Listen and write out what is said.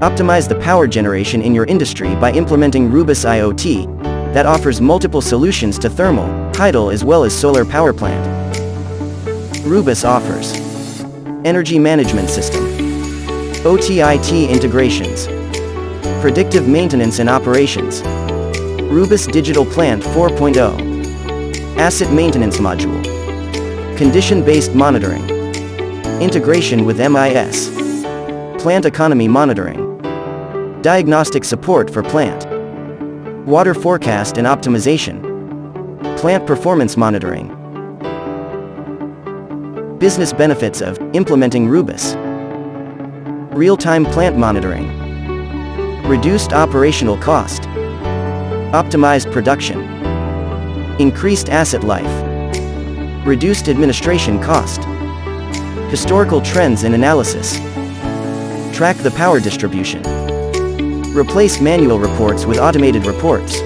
Optimize the power generation in your industry by implementing Rubus IoT, that offers multiple solutions to thermal, tidal as well as solar power plant. Rubus offers energy management system, OTIT integrations, predictive maintenance and operations, Rubus Digital Plant 4.0, asset maintenance module, condition-based monitoring, integration with MIS, plant economy monitoring, diagnostic support for plant, water forecast and optimization, plant performance monitoring. Business benefits of implementing Rubus: real-time plant monitoring, reduced operational cost, optimized production, increased asset life, reduced administration cost, historical trends and analysis, track the power distribution, replace manual reports with automated reports.